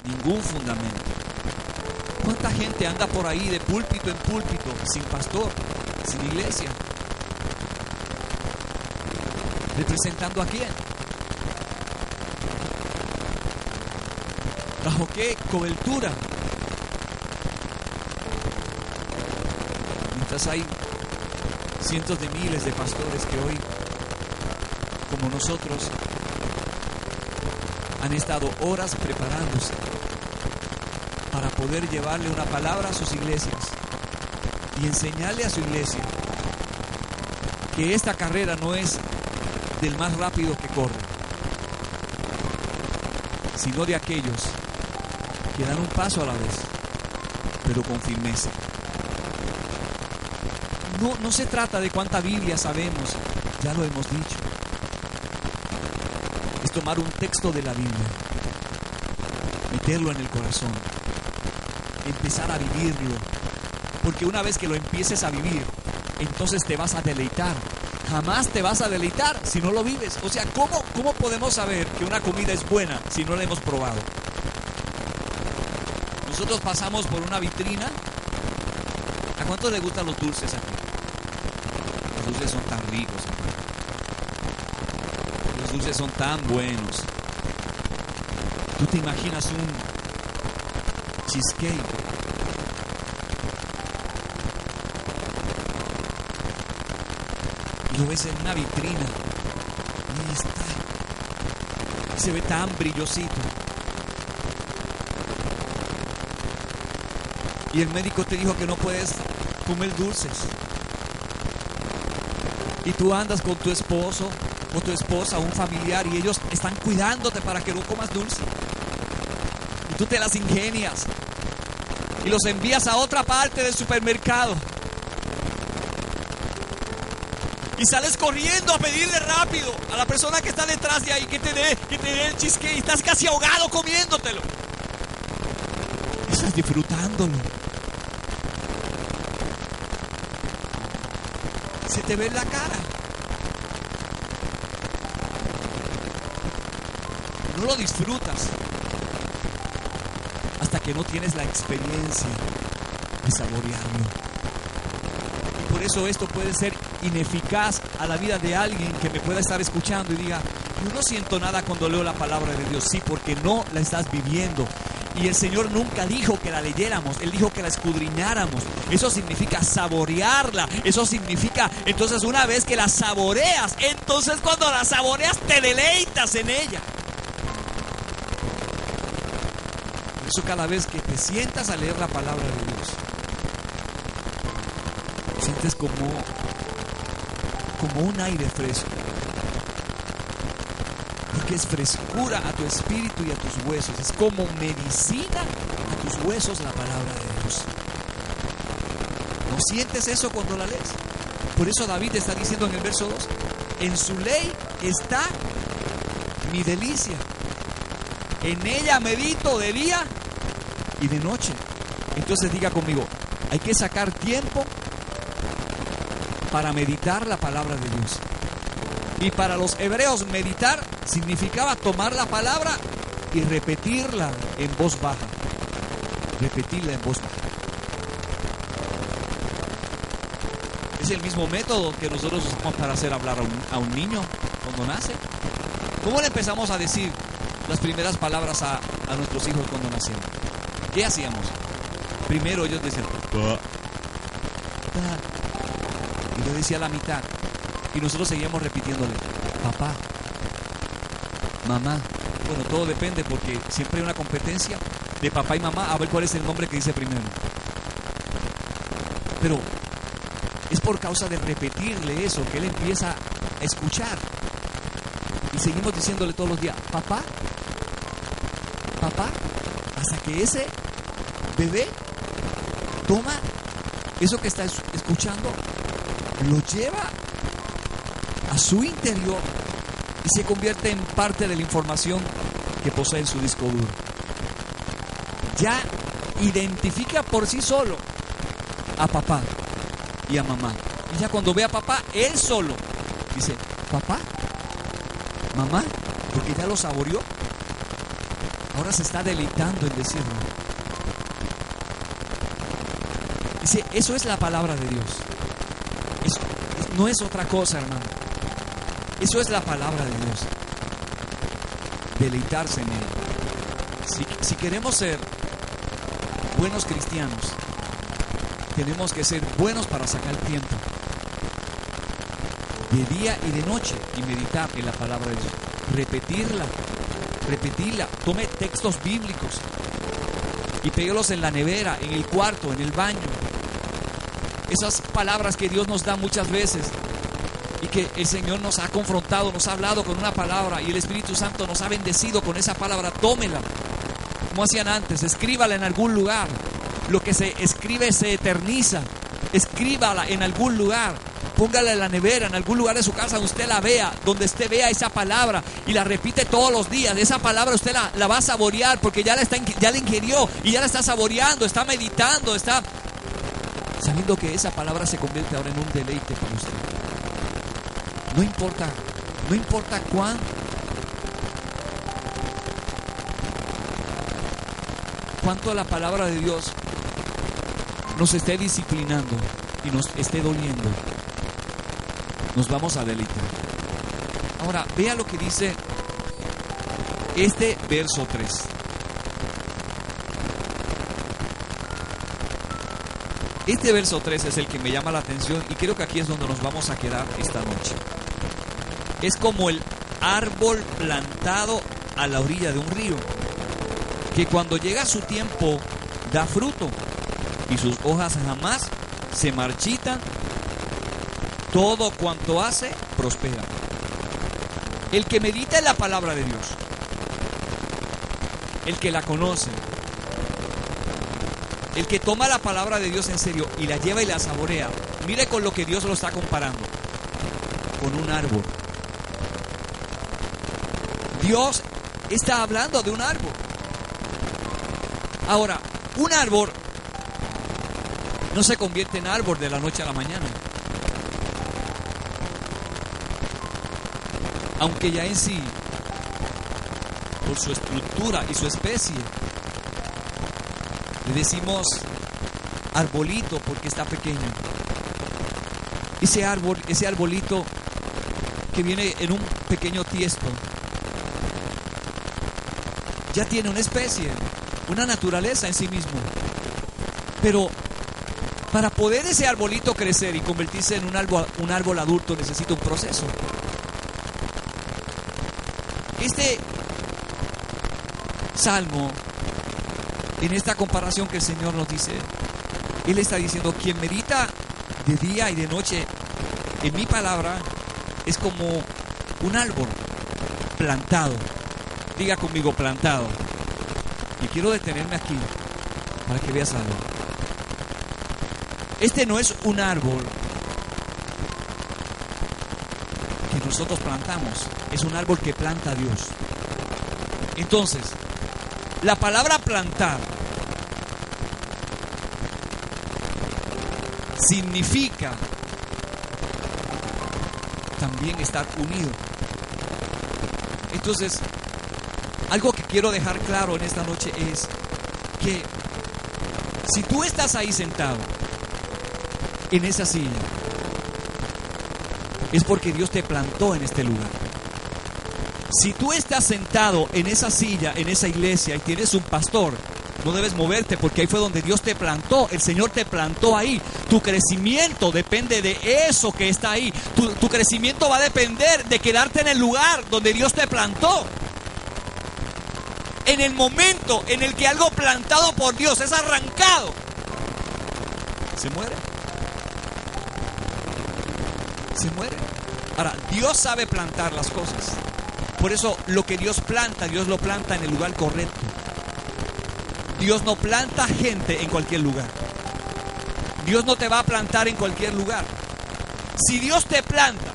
Ningún fundamento. ¿Cuánta gente anda por ahí de púlpito en púlpito, sin pastor, sin iglesia? ¿Representando a quién? ¿Bajo qué cobertura? Mientras hay cientos de miles de pastores que hoy, como nosotros, han estado horas preparándose para poder llevarle una palabra a sus iglesias y enseñarle a su iglesia que esta carrera no es del más rápido que corre, sino de aquellos que dan un paso a la vez, pero con firmeza. No se trata de cuánta Biblia sabemos, ya lo hemos dicho. Es tomar un texto de la Biblia, meterlo en el corazón, empezar a vivirlo, porque una vez que lo empieces a vivir, entonces te vas a deleitar. Jamás te vas a deleitar si no lo vives. O sea, ¿cómo podemos saber que una comida es buena si no la hemos probado? Nosotros pasamos por una vitrina. ¿A cuántos les gustan los dulces aquí? Los dulces son tan ricos, hermano. Los dulces son tan buenos. ¿Tú te imaginas un cheesecake? Y lo ves en una vitrina y está, se ve tan brillosito. Y el médico te dijo que no puedes comer dulces. Y tú andas con tu esposo o tu esposa o un familiar y ellos están cuidándote para que no comas dulce. Y tú te las ingenias y los envías a otra parte del supermercado. Y sales corriendo a pedirle rápido a la persona que está detrás de ahí que te dé el cheesecake. Y estás casi ahogado comiéndotelo. Estás disfrutándolo. Se te ve en la cara. No lo disfrutas hasta que no tienes la experiencia de saborearlo. Y por eso esto puede ser ineficaz a la vida de alguien que me pueda estar escuchando y diga: yo no siento nada cuando leo la palabra de Dios. Sí, porque no la estás viviendo. Y el Señor nunca dijo que la leyéramos, Él dijo que la escudriñáramos. Eso significa saborearla. Eso significa, entonces, una vez que la saboreas, entonces cuando la saboreas te deleitas en ella. Por eso cada vez que te sientas a leer la palabra de Dios, sientes como un aire fresco, porque es frescura a tu espíritu y a tus huesos. Es como medicina a tus huesos la palabra de Dios. ¿No sientes eso cuando la lees? Por eso David está diciendo en el verso 2: en su ley está mi delicia, en ella medito de día y de noche. Entonces diga conmigo: hay que sacar tiempo para meditar la palabra de Dios. Y para los hebreos, meditar significaba tomar la palabra y repetirla en voz baja. Repetirla en voz baja. Es el mismo método que nosotros usamos para hacer hablar a un niño cuando nace. ¿Cómo le empezamos a decir las primeras palabras a nuestros hijos cuando nacieron? ¿Qué hacíamos? Primero ellos decían: pa. Y le decía la mitad. Y nosotros seguíamos repitiéndole: papá, mamá. Bueno, todo depende, porque siempre hay una competencia de papá y mamá a ver cuál es el nombre que dice primero. Pero es por causa de repetirle eso que él empieza a escuchar. Y seguimos diciéndole todos los días: papá, papá, hasta que ese bebé toma eso que está escuchando, lo lleva a su interior y se convierte en parte de la información que posee en su disco duro. Ya identifica por sí solo a papá y a mamá. Y ya cuando ve a papá, él solo dice: papá, mamá, porque ya lo saboreó. Ahora se está deleitando en decirlo. Dice, eso es la palabra de Dios. No es otra cosa, hermano. Eso es la palabra de Dios. Deleitarse en Él. Si queremos ser buenos cristianos, tenemos que ser buenos para sacar tiempo de día y de noche y meditar en la palabra de Dios. Repetirla. Tome textos bíblicos y péguelos en la nevera, en el cuarto, en el baño. Esas palabras que Dios nos da muchas veces y que el Señor nos ha confrontado, nos ha hablado con una palabra y el Espíritu Santo nos ha bendecido con esa palabra. Tómela, como hacían antes, escríbala en algún lugar. Lo que se escribe se eterniza. Escríbala en algún lugar. Póngala en la nevera, en algún lugar de su casa donde usted la vea, donde usted vea esa palabra y la repite todos los días. Esa palabra usted la va a saborear porque ya la ingirió y ya la está saboreando, está meditando, está sabiendo que esa palabra se convierte ahora en un deleite para usted. No importa cuánto la palabra de Dios nos esté disciplinando y nos esté doliendo, nos vamos a deleitar. Ahora, vea lo que dice este verso 3. Este verso 3 es el que me llama la atención y creo que aquí es donde nos vamos a quedar esta noche. Es como el árbol plantado a la orilla de un río, que cuando llega su tiempo da fruto y sus hojas jamás se marchitan. Todo cuanto hace prospera. El que medita en la palabra de Dios, el que la conoce, el que toma la palabra de Dios en serio y la lleva y la saborea, mire con lo que Dios lo está comparando: con un árbol. Dios está hablando de un árbol. Ahora, un árbol no se convierte en árbol de la noche a la mañana. Aunque ya en sí, por su estructura y su especie, le decimos arbolito porque está pequeño. Ese arbolito que viene en un pequeño tiesto, ya tiene una especie, una naturaleza en sí mismo. Pero para poder ese arbolito crecer y convertirse en un árbol adulto, necesita un proceso. Este salmo, en esta comparación que el Señor nos dice, Él está diciendo: quien medita de día y de noche en mi palabra es como un árbol plantado. Diga conmigo: plantado. Y quiero detenerme aquí para que veas algo. Este no es un árbol que nosotros plantamos, es un árbol que planta Dios. Entonces, la palabra plantar significa también estar unido. Entonces, algo que quiero dejar claro en esta noche es que si tú estás ahí sentado en esa silla, es porque Dios te plantó en este lugar. Si tú estás sentado en esa silla, en esa iglesia, y tienes un pastor, no debes moverte porque ahí fue donde Dios te plantó. El Señor te plantó ahí. Tu crecimiento depende de eso que está ahí. Tu crecimiento va a depender de quedarte en el lugar donde Dios te plantó. En el momento en el que algo plantado por Dios es arrancado, se muere. Se muere. Ahora, Dios sabe plantar las cosas. Por eso lo que Dios planta, Dios lo planta en el lugar correcto. Dios no planta gente en cualquier lugar. Dios no te va a plantar en cualquier lugar. Si Dios te planta,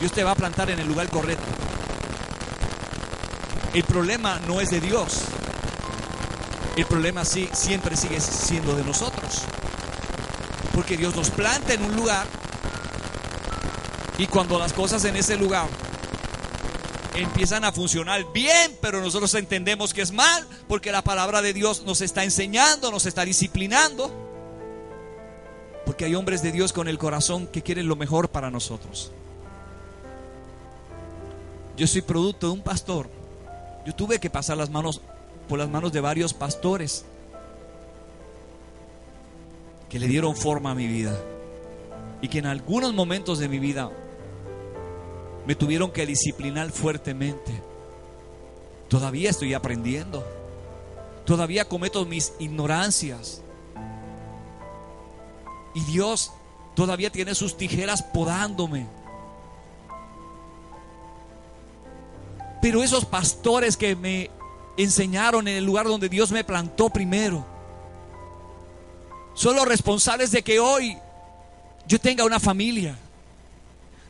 Dios te va a plantar en el lugar correcto. El problema no es de Dios. El problema sí, siempre sigue siendo de nosotros. Porque Dios nos planta en un lugar y cuando las cosas en ese lugar empiezan a funcionar bien, pero nosotros entendemos que es mal, porque la palabra de Dios nos está enseñando, nos está disciplinando, porque hay hombres de Dios con el corazón que quieren lo mejor para nosotros. Yo soy producto de un pastor. Yo tuve que pasar por las manos de varios pastores que le dieron forma a mi vida, y que en algunos momentos de mi vida me tuvieron que disciplinar fuertemente. Todavía estoy aprendiendo. Todavía cometo mis ignorancias. Y Dios todavía tiene sus tijeras podándome. Pero esos pastores que me enseñaron en el lugar donde Dios me plantó primero, son los responsables de que hoy yo tenga una familia,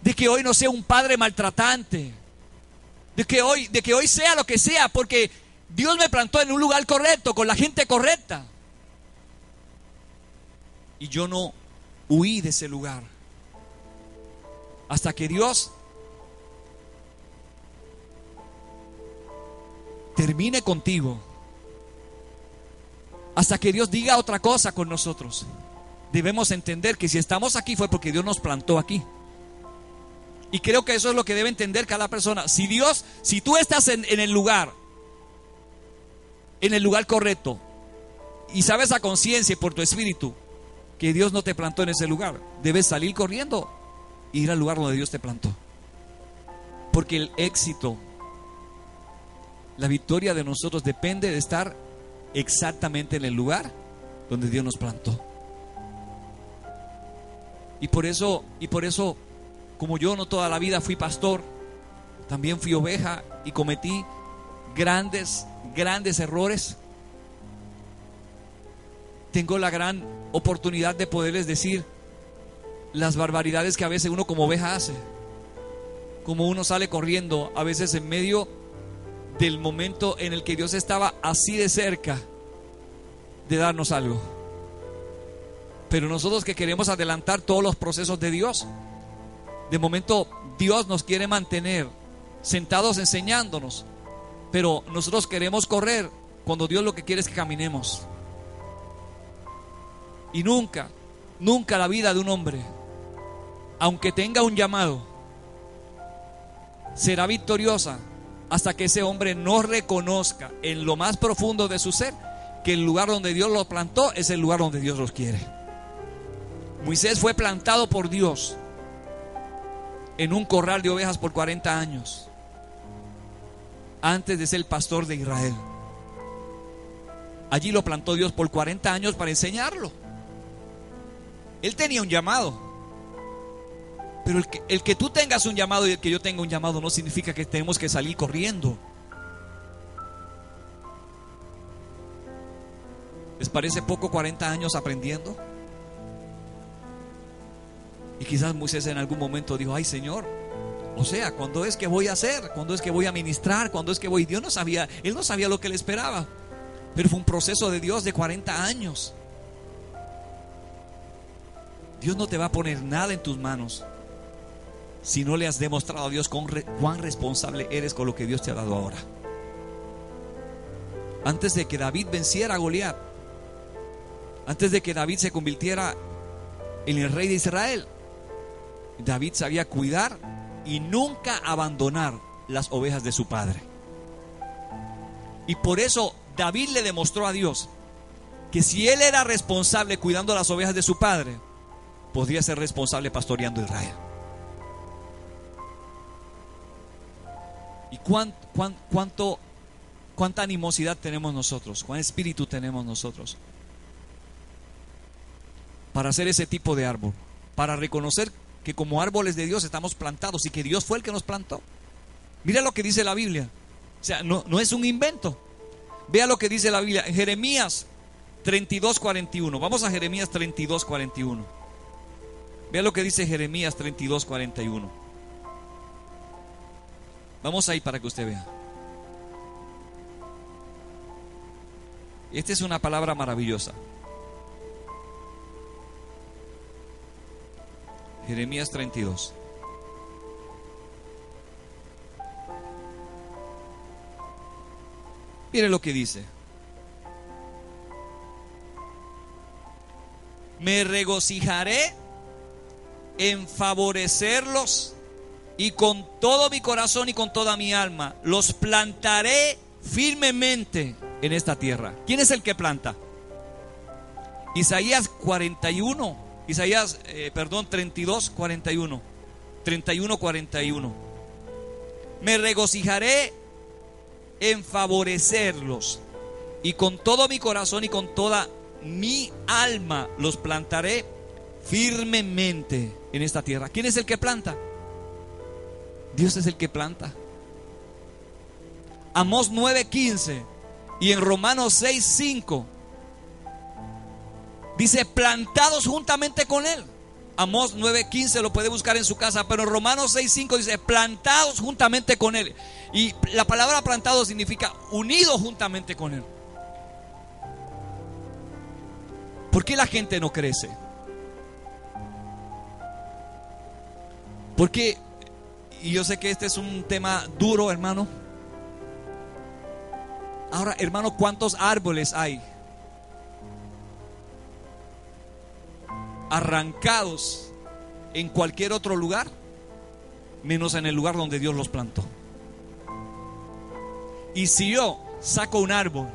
de que hoy no sea un padre maltratante, de que hoy sea lo que sea, porque Dios me plantó en un lugar correcto, con la gente correcta. Y yo no huí de ese lugar hasta que Dios termine contigo, hasta que Dios diga otra cosa con nosotros. Debemos entender que si estamos aquí fue porque Dios nos plantó aquí. Y creo que eso es lo que debe entender cada persona. Si tú estás en el lugar correcto, y sabes a conciencia y por tu espíritu que Dios no te plantó en ese lugar, debes salir corriendo e ir al lugar donde Dios te plantó. Porque el éxito, la victoria de nosotros depende de estar exactamente en el lugar donde Dios nos plantó. Y por eso, como yo no toda la vida fui pastor, también fui oveja y cometí grandes errores. Tengo la gran oportunidad de poderles decir las barbaridades que a veces uno como oveja hace, como uno sale corriendo a veces en medio del momento en el que Dios estaba así de cerca de darnos algo. Pero nosotros que queremos adelantar todos los procesos de Dios, de momento Dios nos quiere mantener sentados enseñándonos, pero nosotros queremos correr cuando Dios lo que quiere es que caminemos. Y nunca la vida de un hombre, aunque tenga un llamado, será victoriosa hasta que ese hombre no reconozca en lo más profundo de su ser que el lugar donde Dios lo plantó es el lugar donde Dios los quiere. Moisés fue plantado por Dios en un corral de ovejas por 40 años antes de ser el pastor de Israel. Allí lo plantó Dios por 40 años para enseñarlo. Él tenía un llamado, pero el que tú tengas un llamado y el que yo tenga un llamado no significa que tenemos que salir corriendo. ¿Les parece poco 40 años aprendiendo? Y quizás Moisés en algún momento dijo: ay Señor, o sea, ¿cuándo es que voy a hacer? ¿Cuándo es que voy a ministrar? ¿Cuándo es que voy? Dios no sabía, él no sabía lo que le esperaba. Pero fue un proceso de Dios de 40 años. Dios no te va a poner nada en tus manos si no le has demostrado a Dios cuán responsable eres con lo que Dios te ha dado ahora. Antes de que David venciera a Goliat, antes de que David se convirtiera en el rey de Israel, David sabía cuidar y nunca abandonar las ovejas de su padre. Y por eso David le demostró a Dios que si él era responsable cuidando las ovejas de su padre, podría ser responsable pastoreando Israel. ¿Y cuánta animosidad tenemos nosotros? ¿Cuán espíritu tenemos nosotros para hacer ese tipo de árbol? Para reconocer que como árboles de Dios estamos plantados y que Dios fue el que nos plantó. Mira lo que dice la Biblia. O sea, no es un invento. Vea lo que dice la Biblia en Jeremías 32:41. Vamos a Jeremías 32:41. Vea lo que dice Jeremías 32:41. Vamos ahí para que usted vea. Esta es una palabra maravillosa. Jeremías 32. Mire lo que dice. Me regocijaré en favorecerlos y con todo mi corazón y con toda mi alma los plantaré firmemente en esta tierra. ¿Quién es el que planta? Isaías 32, 41. 31, 41. Me regocijaré en favorecerlos y con todo mi corazón y con toda mi alma los plantaré firmemente en esta tierra. ¿Quién es el que planta? Dios es el que planta. Amós 9:15 y en Romanos 6:5 dice plantados juntamente con él. Amós 9:15 lo puede buscar en su casa, pero en Romanos 6:5 dice plantados juntamente con él. Y la palabra plantado significa unido juntamente con él. ¿Por qué la gente no crece? Porque, y yo sé que este es un tema duro, hermano. Ahora, hermano, ¿cuántos árboles hay arrancados en cualquier otro lugar, menos en el lugar donde Dios los plantó? Y si yo saco un árbol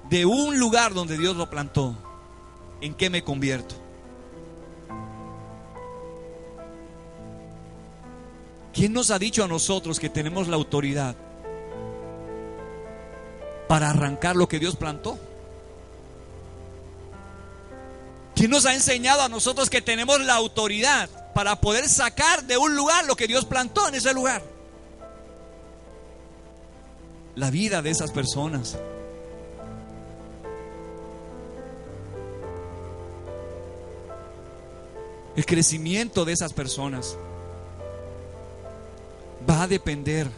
de un lugar donde Dios lo plantó, ¿en qué me convierto? ¿Quién nos ha dicho a nosotros que tenemos la autoridad para arrancar lo que Dios plantó? ¿Quién nos ha enseñado a nosotros que tenemos la autoridad para poder sacar de un lugar lo que Dios plantó en ese lugar? La vida de esas personas. El crecimiento de esas personas va a depender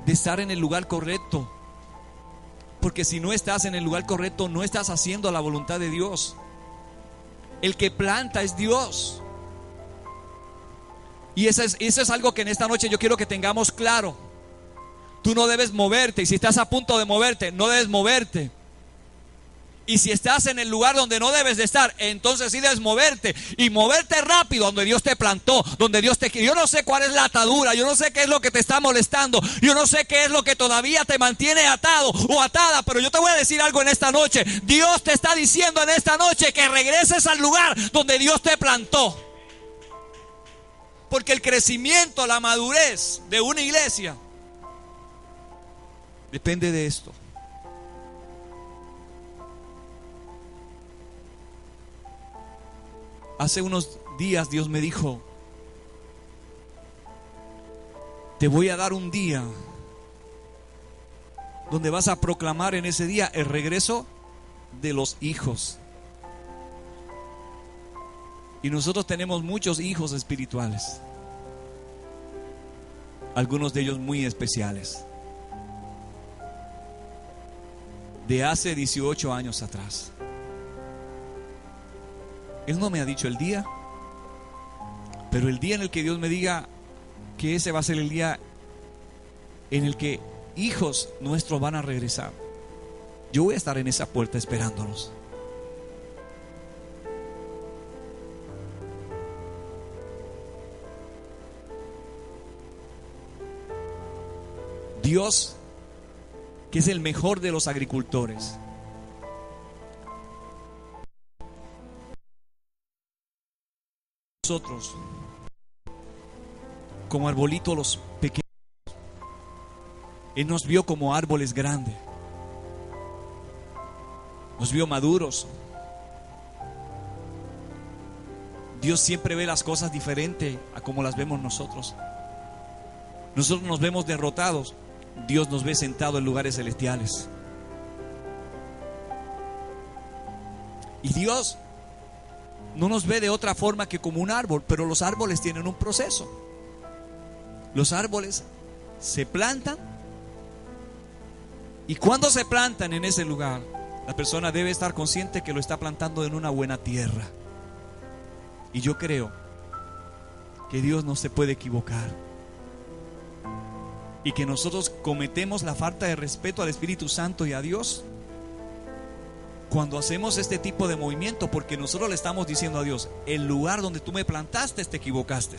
de estar en el lugar correcto. Porque si no estás en el lugar correcto, no estás haciendo la voluntad de Dios. El que planta es Dios. Y eso es algo que en esta noche yo quiero que tengamos claro. Tú no debes moverte. Y si estás a punto de moverte, no debes moverte. Y si estás en el lugar donde no debes de estar, entonces sí debes moverte. Y moverte rápido donde Dios te plantó, donde Dios te... Yo no sé cuál es la atadura, yo no sé qué es lo que te está molestando, yo no sé qué es lo que todavía te mantiene atado o atada, pero yo te voy a decir algo en esta noche. Dios te está diciendo en esta noche que regreses al lugar donde Dios te plantó. Porque el crecimiento, la madurez de una iglesia depende de esto. Hace unos días Dios me dijo: te voy a dar un día donde vas a proclamar en ese día el regreso de los hijos. Y nosotros tenemos muchos hijos espirituales, algunos de ellos muy especiales, de hace 18 años atrás. Él no me ha dicho el día, pero el día en el que Dios me diga que ese va a ser el día en el que hijos nuestros van a regresar, yo voy a estar en esa puerta esperándolos. Dios, que es el mejor de los agricultores, nosotros como arbolitos los pequeños, Él nos vio como árboles grandes, nos vio maduros. Dios siempre ve las cosas diferentes a como las vemos nosotros. Nosotros nos vemos derrotados, Dios nos ve sentados en lugares celestiales. Y Dios no nos ve de otra forma que como un árbol, pero los árboles tienen un proceso. Los árboles se plantan, y cuando se plantan en ese lugar, la persona debe estar consciente que lo está plantando en una buena tierra. Y yo creo que Dios no se puede equivocar. y que nosotros cometemos la falta de respeto al Espíritu Santo y a Dios cuando hacemos este tipo de movimiento, porque nosotros le estamos diciendo a Dios: el lugar donde tú me plantaste te equivocaste,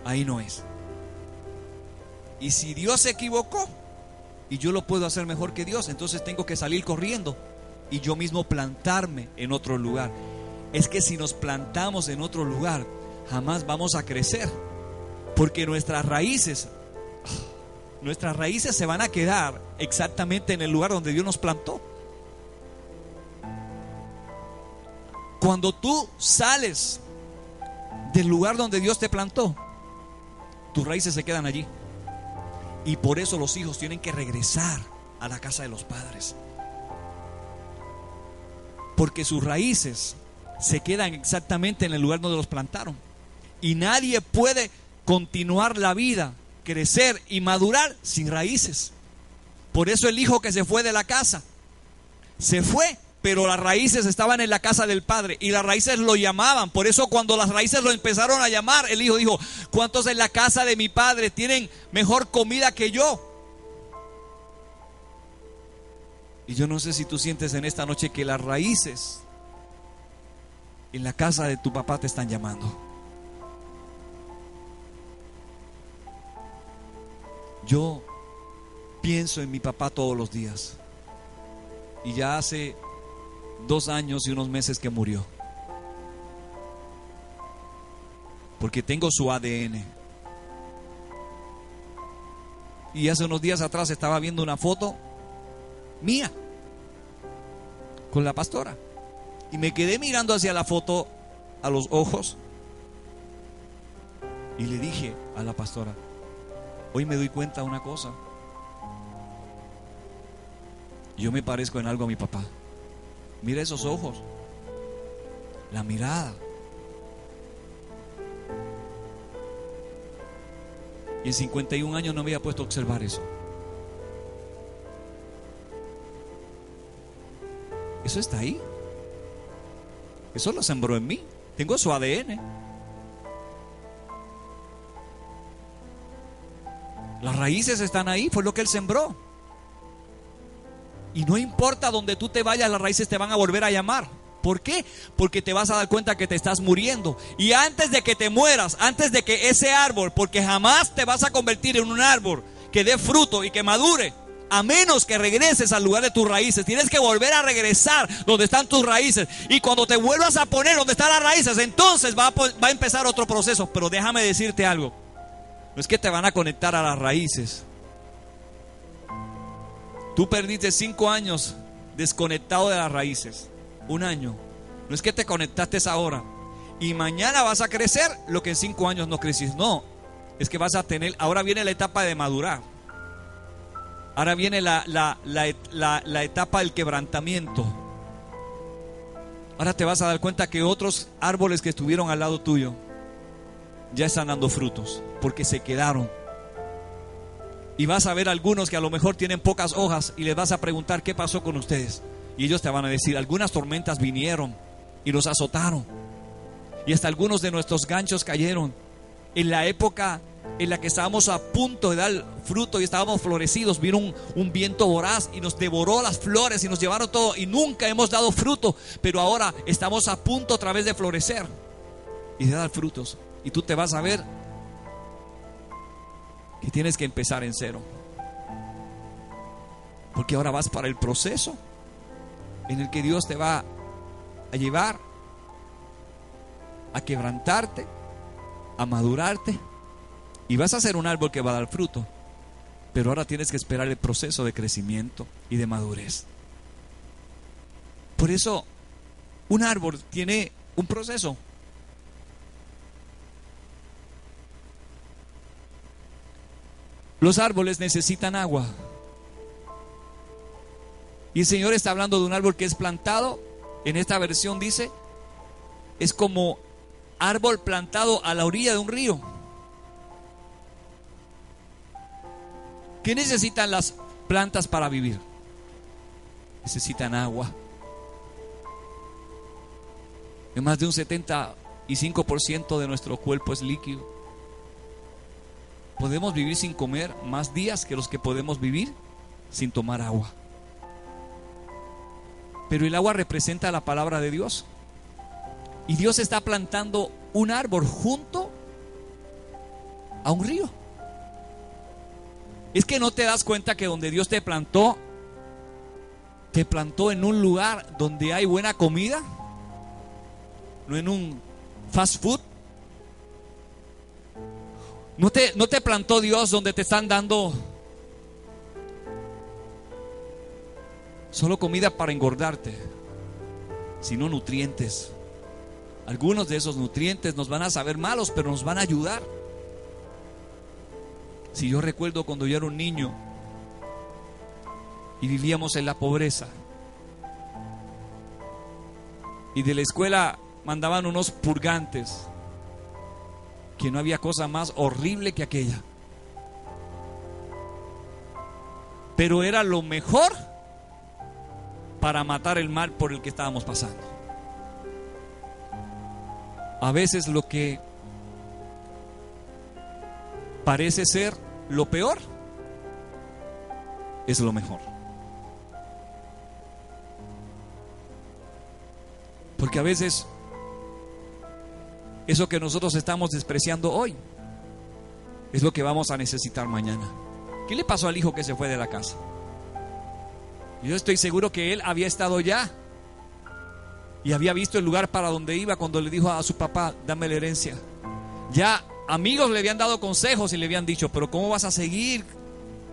ahí no es. Y si Dios se equivocó y yo lo puedo hacer mejor que Dios, entonces tengo que salir corriendo y yo mismo plantarme en otro lugar. Es que si nos plantamos en otro lugar, jamás vamos a crecer, porque nuestras raíces se van a quedar exactamente en el lugar donde Dios nos plantó. Cuando tú sales del lugar donde Dios te plantó, tus raíces se quedan allí. Y por eso los hijos tienen que regresar a la casa de los padres, porque sus raíces se quedan exactamente en el lugar donde los plantaron. Y nadie puede continuar la vida, crecer y madurar sin raíces. Por eso el hijo que se fue de la casa, se fue, pero las raíces estaban en la casa del padre y las raíces lo llamaban. Por eso cuando las raíces lo empezaron a llamar, el hijo dijo: ¿cuántos en la casa de mi padre tienen mejor comida que yo? Y yo no sé si tú sientes en esta noche que las raíces en la casa de tu papá te están llamando. Yo pienso en mi papá todos los días, y ya hace 2 años y unos meses que murió, porque tengo su ADN. Y hace unos días atrás estaba viendo una foto mía con la pastora, y me quedé mirando hacia la foto, a los ojos, y le dije a la pastora: hoy me doy cuenta de una cosa, yo me parezco en algo a mi papá. Mira esos ojos, la mirada. Y en 51 años no me había puesto a observar eso. Eso está ahí. Eso lo sembró en mí. Tengo su ADN. Las raíces están ahí, fue lo que él sembró. Y no importa donde tú te vayas, las raíces te van a volver a llamar. ¿Por qué? Porque te vas a dar cuenta que te estás muriendo. Y antes de que te mueras, antes de que ese árbol, porque jamás te vas a convertir en un árbol que dé fruto y que madure, a menos que regreses al lugar de tus raíces. Tienes que volver a regresar donde están tus raíces. Y cuando te vuelvas a poner donde están las raíces, entonces va a empezar otro proceso. Pero déjame decirte algo: no es que te van a conectar a las raíces. Tú perdiste 5 años desconectado de las raíces. 1 año. No es que te conectaste ahora y mañana vas a crecer lo que en 5 años no creciste. No, es que vas a tener. Ahora viene la etapa de madurar. Ahora viene la etapa del quebrantamiento. Ahora te vas a dar cuenta que otros árboles que estuvieron al lado tuyo ya están dando frutos, porque se quedaron. Y vas a ver algunos que a lo mejor tienen pocas hojas, y les vas a preguntar: ¿qué pasó con ustedes? Y ellos te van a decir: algunas tormentas vinieron y los azotaron, y hasta algunos de nuestros ganchos cayeron. En la época en la que estábamos a punto de dar fruto y estábamos florecidos, vino un viento voraz y nos devoró las flores y nos llevaron todo, y nunca hemos dado fruto. Pero ahora estamos a punto otra vez de florecer y de dar frutos. Y tú te vas a ver que tienes que empezar en cero, porque ahora vas para el proceso en el que Dios te va a llevar a quebrantarte, a madurarte, y vas a ser un árbol que va a dar fruto. Pero ahora tienes que esperar el proceso de crecimiento y de madurez. Por eso un árbol tiene un proceso. Los árboles necesitan agua. Y el Señor está hablando de un árbol que es plantado. En esta versión dice: es como árbol plantado a la orilla de un río. ¿Qué necesitan las plantas para vivir? Necesitan agua. Más de un 75% de nuestro cuerpo es líquido. podemos vivir sin comer más días que los que podemos vivir sin tomar agua. Pero el agua representa la palabra de Dios. Y Dios está plantando un árbol junto a un río. Es que no te das cuenta que donde Dios te plantó en un lugar donde hay buena comida, no en un fast food. No te plantó Dios donde te están dando solo comida para engordarte, sino nutrientes. Algunos de esos nutrientes nos van a saber malos, pero nos van a ayudar. Si yo recuerdo cuando yo era un niño y vivíamos en la pobreza, y de la escuela mandaban unos purgantes, que no había cosa más horrible que aquella, pero era lo mejor para matar el mal por el que estábamos pasando. A veces lo que parece ser lo peor es lo mejor. Porque a veces eso que nosotros estamos despreciando hoy es lo que vamos a necesitar mañana. ¿Qué le pasó al hijo que se fue de la casa? Yo estoy seguro que él había estado ya y había visto el lugar para donde iba cuando le dijo a su papá: dame la herencia. Ya amigos le habían dado consejos y le habían dicho: pero ¿cómo vas a seguir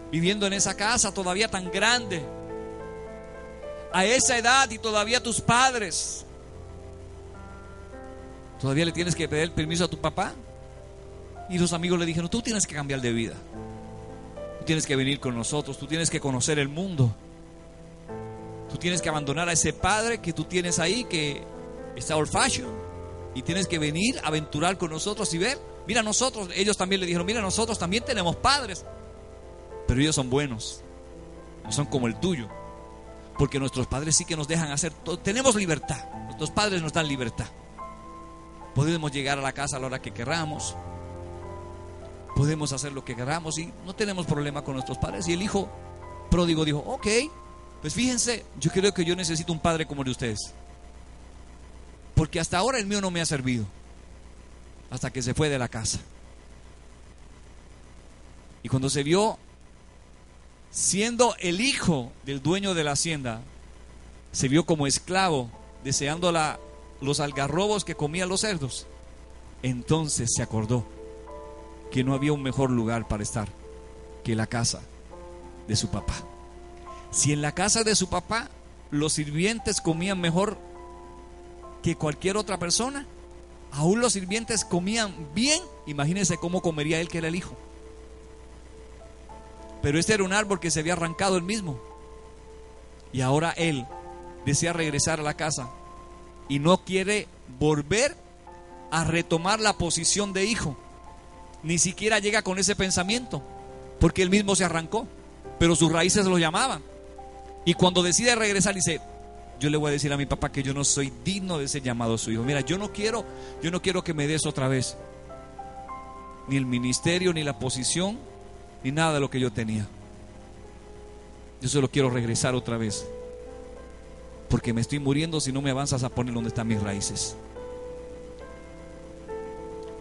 viviendo en esa casa todavía tan grande? A esa edad y todavía tus padres, ¿todavía le tienes que pedir permiso a tu papá? Y los amigos le dijeron: tú tienes que cambiar de vida, tú tienes que venir con nosotros, tú tienes que conocer el mundo, tú tienes que abandonar a ese padre que tú tienes ahí que está old fashion, y tienes que venir a aventurar con nosotros y ver. Mira, nosotros, ellos también le dijeron: mira, nosotros también tenemos padres, pero ellos son buenos, no son como el tuyo, porque nuestros padres sí que nos dejan hacer todo. Tenemos libertad, nuestros padres nos dan libertad. Podemos llegar a la casa a la hora que queramos, podemos hacer lo que queramos y no tenemos problema con nuestros padres. Y el hijo pródigo dijo: ok, pues fíjense, yo creo que yo necesito un padre como el de ustedes, porque hasta ahora el mío no me ha servido. Hasta que se fue de la casa, y cuando se vio siendo el hijo del dueño de la hacienda, se vio como esclavo deseando los algarrobos que comían los cerdos. Entonces se acordó que no había un mejor lugar para estar que la casa de su papá. Si en la casa de su papá los sirvientes comían mejor que cualquier otra persona, aún los sirvientes comían bien, imagínense cómo comería él, que era el hijo. Pero este era un árbol que se había arrancado él mismo, y ahora él desea regresar a la casa y no quiere volver a retomar la posición de hijo. Ni siquiera llega con ese pensamiento, porque él mismo se arrancó, pero sus raíces lo llamaban. Y cuando decide regresar, dice: yo le voy a decir a mi papá que yo no soy digno de ser llamado su hijo. Mira, yo no quiero que me des otra vez ni el ministerio, ni la posición, ni nada de lo que yo tenía. Yo solo quiero regresar otra vez, porque me estoy muriendo si no me avanzas a poner donde están mis raíces.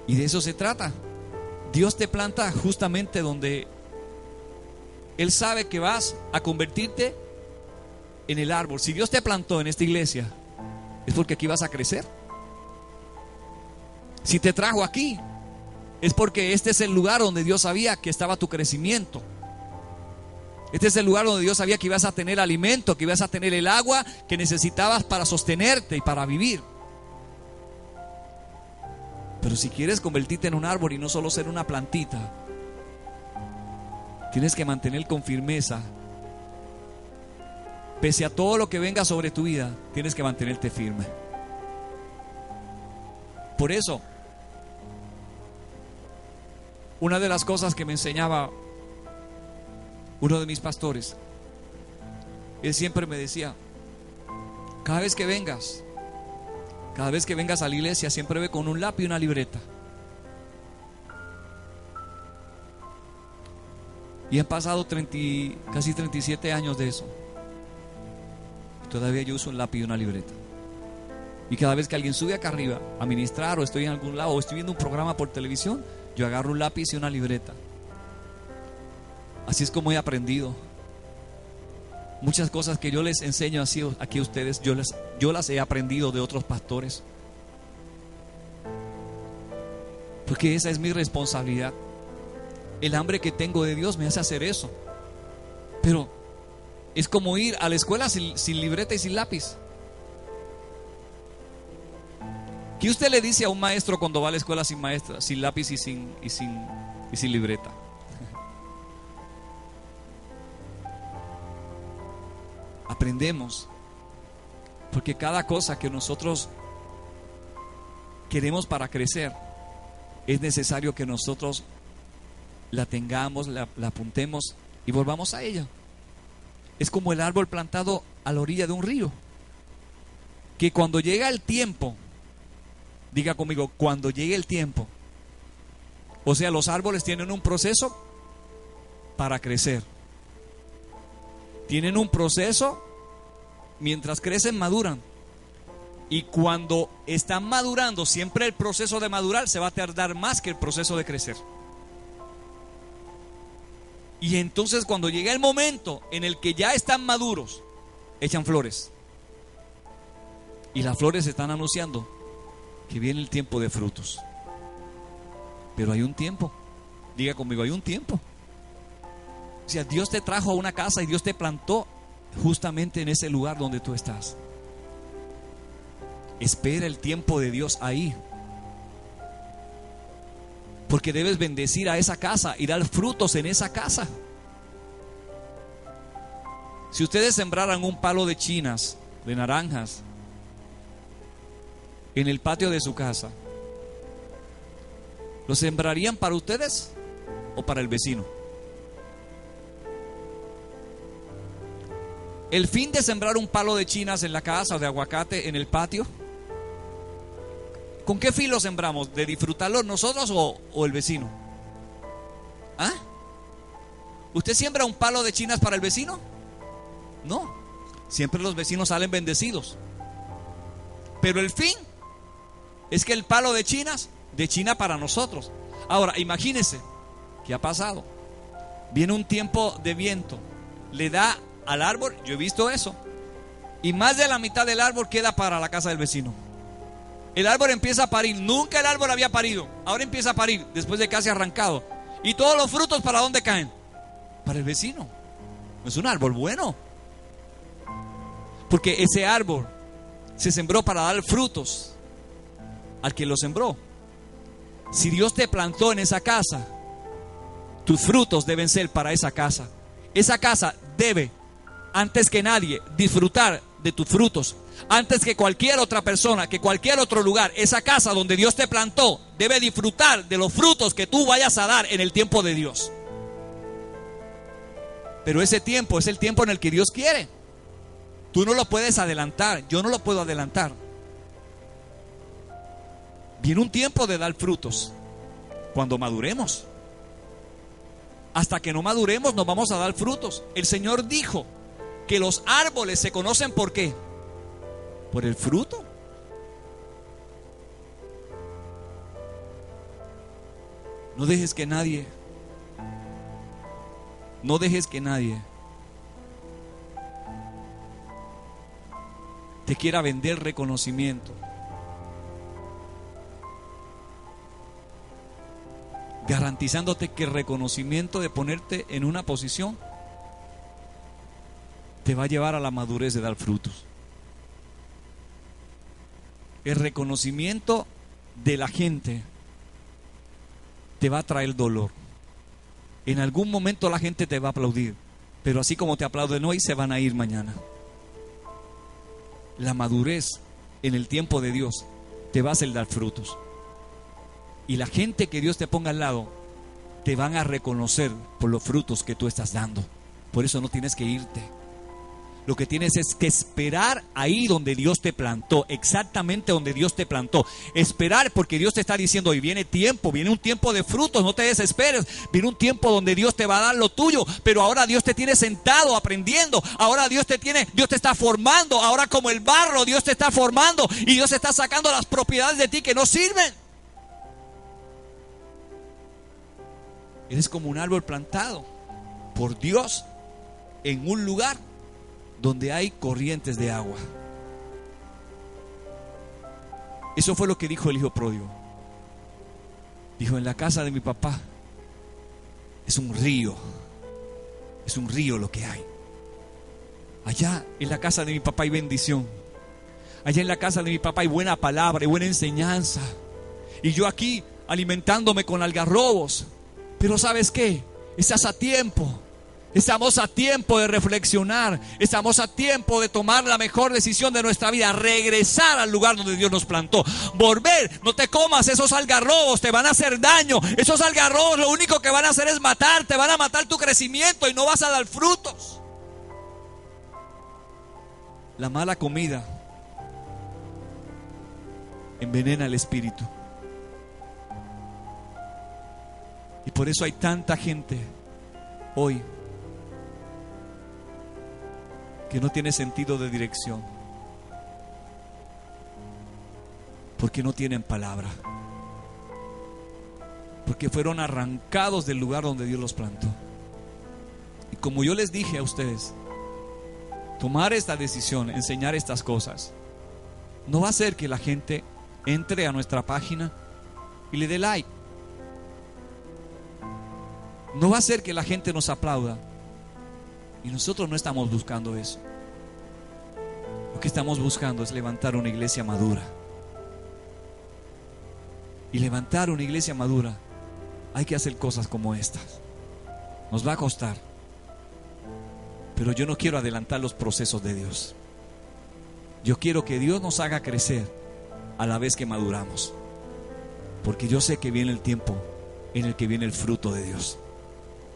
Y de eso se trata. Dios te planta justamente donde Él sabe que vas a convertirte en el árbol. Si Dios te plantó en esta iglesia, es porque aquí vas a crecer. Si te trajo aquí, es porque este es el lugar donde Dios sabía que estaba tu crecimiento. Este es el lugar donde Dios sabía que ibas a tener alimento, que ibas a tener el agua que necesitabas para sostenerte y para vivir. Pero si quieres convertirte en un árbol y no solo ser una plantita, tienes que mantener con firmeza. Pese a todo lo que venga sobre tu vida, tienes que mantenerte firme. Por eso, una de las cosas que me enseñaba uno de mis pastores, él siempre me decía: cada vez que vengas a la iglesia, siempre ve con un lápiz y una libreta. Y han pasado casi 37 años de eso. Todavía yo uso un lápiz y una libreta. Y cada vez que alguien sube acá arriba a ministrar, o estoy en algún lado, o estoy viendo un programa por televisión, yo agarro un lápiz y una libreta. Así es como he aprendido. Muchas cosas que yo les enseño así aquí a ustedes, yo las he aprendido de otros pastores. Porque esa es mi responsabilidad. El hambre que tengo de Dios me hace hacer eso. Pero es como ir a la escuela sin libreta y sin lápiz. ¿Qué usted le dice a un maestro cuando va a la escuela sin maestra, sin lápiz y sin libreta? Aprendemos, porque cada cosa que nosotros queremos para crecer, es necesario que nosotros la tengamos, la apuntemos y volvamos a ella. Es como el árbol plantado a la orilla de un río, que cuando llega el tiempo, diga conmigo, cuando llegue el tiempo, o sea, los árboles tienen un proceso para crecer. Tienen un proceso, mientras crecen maduran. Y cuando están madurando, siempre el proceso de madurar se va a tardar más que el proceso de crecer. Y entonces cuando llega el momento en el que ya están maduros, echan flores. Y las flores están anunciando que viene el tiempo de frutos. Pero hay un tiempo. Diga conmigo, hay un tiempo. O sea, Dios te trajo a una casa y Dios te plantó justamente en ese lugar donde tú estás. Espera el tiempo de Dios ahí. Porque debes bendecir a esa casa y dar frutos en esa casa. Si ustedes sembraran un palo de chinas, de naranjas, en el patio de su casa, ¿lo sembrarían para ustedes o para el vecino? El fin de sembrar un palo de chinas en la casa o de aguacate en el patio, ¿con qué fin lo sembramos? ¿De disfrutarlo nosotros o el vecino? ¿Ah? ¿Usted siembra un palo de chinas para el vecino? No. Siempre los vecinos salen bendecidos. Pero el fin es que el palo de chinas, de China para nosotros. Ahora, imagínense, ¿qué ha pasado? Viene un tiempo de viento, le da al árbol, yo he visto eso, y más de la mitad del árbol queda para la casa del vecino. El árbol empieza a parir. Nunca el árbol había parido, ahora empieza a parir después de casi arrancado. Y todos los frutos, ¿para dónde caen? Para el vecino. Es un árbol bueno, porque ese árbol se sembró para dar frutos al que lo sembró. Si Dios te plantó en esa casa, tus frutos deben ser para esa casa. Esa casa debe, antes que nadie, disfrutar de tus frutos. Antes que cualquier otra persona, que cualquier otro lugar, esa casa donde Dios te plantó debe disfrutar de los frutos que tú vayas a dar en el tiempo de Dios. Pero ese tiempo es el tiempo en el que Dios quiere. Tú no lo puedes adelantar, yo no lo puedo adelantar. Viene un tiempo de dar frutos cuando maduremos. Hasta que no maduremos no vamos a dar frutos. El Señor dijo que los árboles se conocen ¿por qué? Por el fruto. No dejes que nadie te quiera vender reconocimiento, garantizándote que el reconocimiento de ponerte en una posición te va a llevar a la madurez de dar frutos. El reconocimiento de la gente te va a traer dolor. En algún momento la gente te va a aplaudir, pero así como te aplauden hoy, se van a ir mañana. La madurez en el tiempo de Dios te va a hacer dar frutos. Y la gente que Dios te ponga al lado te van a reconocer por los frutos que tú estás dando. Por eso no tienes que irte. Lo que tienes es que esperar ahí donde Dios te plantó, exactamente donde Dios te plantó. Esperar porque Dios te está diciendo, y viene tiempo, viene un tiempo de frutos, no te desesperes. Viene un tiempo donde Dios te va a dar lo tuyo, pero ahora Dios te tiene sentado aprendiendo. Ahora Dios te está formando. Ahora como el barro, Dios te está formando y Dios está sacando las propiedades de ti que no sirven. Eres como un árbol plantado por Dios en un lugar donde hay corrientes de agua. Eso fue lo que dijo el hijo pródigo. Dijo, en la casa de mi papá es un río lo que hay. Allá en la casa de mi papá hay bendición. Allá en la casa de mi papá hay buena palabra y buena enseñanza. Y yo aquí alimentándome con algarrobos. Pero ¿sabes qué? Estás a tiempo. Estamos a tiempo de reflexionar. Estamos a tiempo de tomar la mejor decisión de nuestra vida. Regresar al lugar donde Dios nos plantó. Volver. No te comas esos algarrobos. Te van a hacer daño. Esos algarrobos lo único que van a hacer es matar. Te van a matar tu crecimiento y no vas a dar frutos. La mala comida envenena el espíritu. Y por eso hay tanta gente hoy que no tiene sentido de dirección, porque no tienen palabra, porque fueron arrancados del lugar donde Dios los plantó. Y como yo les dije a ustedes, tomar esta decisión, enseñar estas cosas, no va a hacer que la gente entre a nuestra página y le dé like. No va a hacer que la gente nos aplauda. Y nosotros no estamos buscando eso. Lo que estamos buscando es levantar una iglesia madura. Y levantar una iglesia madura, hay que hacer cosas como estas. Nos va a costar. Pero yo no quiero adelantar los procesos de Dios. Yo quiero que Dios nos haga crecer a la vez que maduramos. Porque yo sé que viene el tiempo en el que viene el fruto de Dios.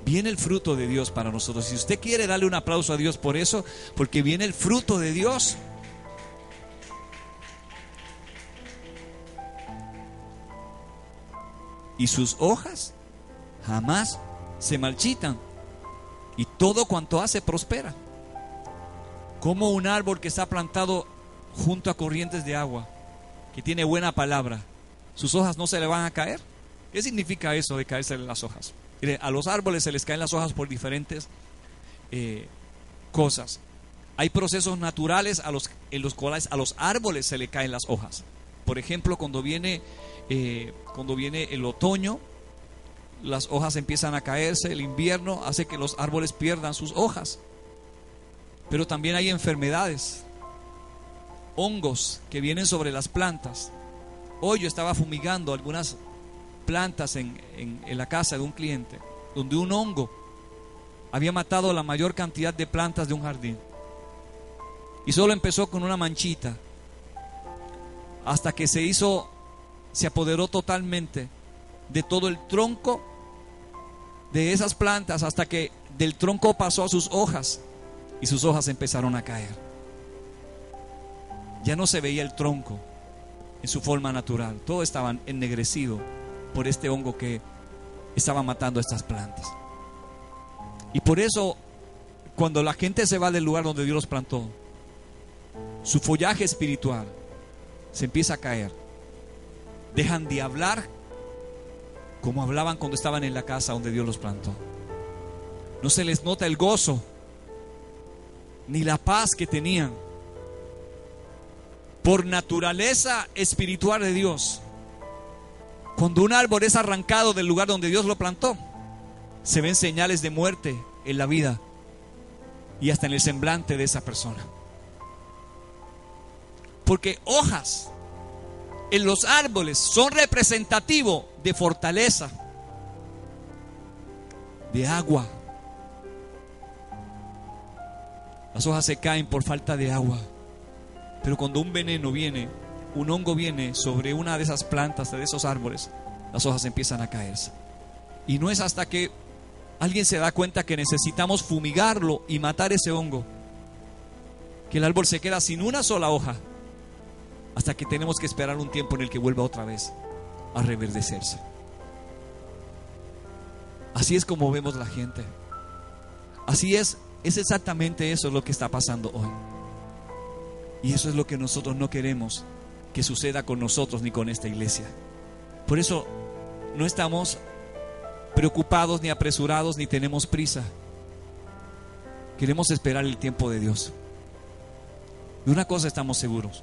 Viene el fruto de Dios para nosotros. Si usted quiere darle un aplauso a Dios por eso, porque viene el fruto de Dios. Y sus hojas jamás se marchitan. Y todo cuanto hace prospera. Como un árbol que está plantado junto a corrientes de agua, que tiene buena palabra, sus hojas no se le van a caer. ¿Qué significa eso de caerse las hojas? A los árboles se les caen las hojas por diferentes cosas. Hay procesos naturales en los cuales a los árboles se le caen las hojas. Por ejemplo, cuando viene el otoño, las hojas empiezan a caerse. El invierno hace que los árboles pierdan sus hojas. Pero también hay enfermedades, hongos que vienen sobre las plantas. Hoy yo estaba fumigando algunas plantas en la casa de un cliente, donde un hongo había matado la mayor cantidad de plantas de un jardín. Y solo empezó con una manchita, hasta que se apoderó totalmente de todo el tronco de esas plantas, hasta que del tronco pasó a sus hojas, y sus hojas empezaron a caer. Ya no se veía el tronco en su forma natural, todo estaba ennegrecido por este hongo que estaba matando estas plantas. Y por eso, cuando la gente se va del lugar donde Dios los plantó, su follaje espiritual se empieza a caer. Dejan de hablar como hablaban cuando estaban en la casa donde Dios los plantó. No se les nota el gozo ni la paz que tenían. Por naturaleza espiritual de Dios, cuando un árbol es arrancado del lugar donde Dios lo plantó, se ven señales de muerte en la vida y hasta en el semblante de esa persona. Porque hojas en los árboles son representativos de fortaleza, de agua. Las hojas se caen por falta de agua. Pero cuando un veneno viene, un hongo viene sobre una de esas plantas, de esos árboles, las hojas empiezan a caerse. Y no es hasta que alguien se da cuenta que necesitamos fumigarlo y matar ese hongo, que el árbol se queda sin una sola hoja hasta que tenemos que esperar un tiempo en el que vuelva otra vez a reverdecerse. Así es como vemos la gente. Así es exactamente eso lo que está pasando hoy. Y eso es lo que nosotros no queremos que suceda con nosotros ni con esta iglesia. Por eso no estamos preocupados ni apresurados ni tenemos prisa. Queremos esperar el tiempo de Dios. De una cosa estamos seguros: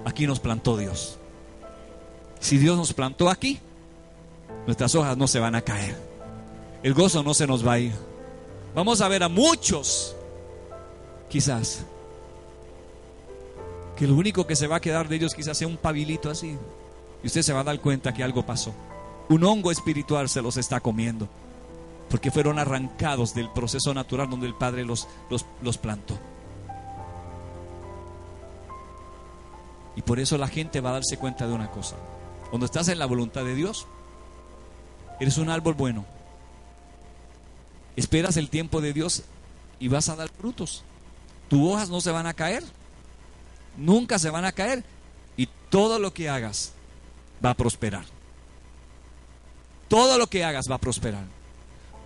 aquí nos plantó Dios. Si Dios nos plantó aquí, nuestras hojas no se van a caer, el gozo no se nos va a ir. Vamos a ver a muchos, quizás, que lo único que se va a quedar de ellos quizás sea un pabilito así, y usted se va a dar cuenta que algo pasó. Un hongo espiritual se los está comiendo, porque fueron arrancados del proceso natural donde el Padre los plantó. Y por eso la gente va a darse cuenta de una cosa: cuando estás en la voluntad de Dios, eres un árbol bueno. Esperas el tiempo de Dios y vas a dar frutos. Tus hojas no se van a caer, nunca se van a caer, y todo lo que hagas va a prosperar. Todo lo que hagas va a prosperar,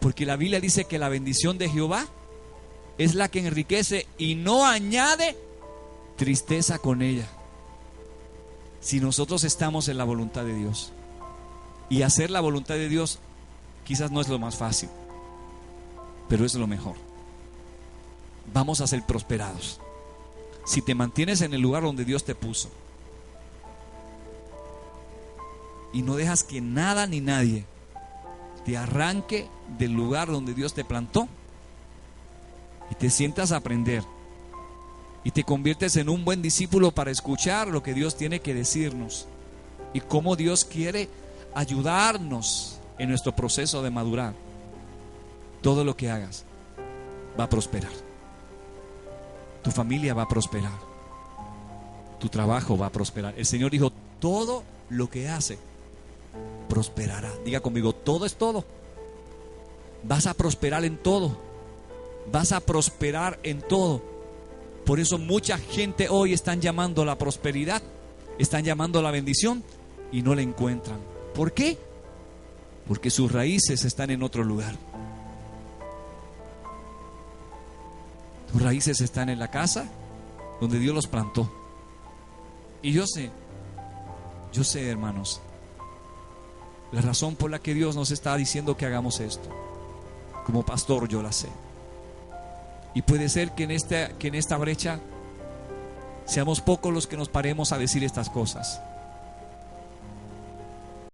porque la Biblia dice que la bendición de Jehová es la que enriquece y no añade tristeza con ella. Si nosotros estamos en la voluntad de Dios, y hacer la voluntad de Dios quizás no es lo más fácil, pero es lo mejor. Vamos a ser prosperados si te mantienes en el lugar donde Dios te puso y no dejas que nada ni nadie te arranque del lugar donde Dios te plantó, y te sientas a aprender y te conviertes en un buen discípulo para escuchar lo que Dios tiene que decirnos y cómo Dios quiere ayudarnos en nuestro proceso de madurar. Todo lo que hagas va a prosperar. Tu familia va a prosperar. Tu trabajo va a prosperar. El Señor dijo: todo lo que hace prosperará. Diga conmigo: todo es todo. Vas a prosperar en todo. Vas a prosperar en todo. Por eso mucha gente hoy están llamando la prosperidad, están llamando la bendición, y no la encuentran. ¿Por qué? Porque sus raíces están en otro lugar. Tus raíces están en la casa donde Dios los plantó. Y yo sé, hermanos, la razón por la que Dios nos está diciendo que hagamos esto. Como pastor yo la sé. Y puede ser que en esta brecha seamos pocos los que nos paremos a decir estas cosas.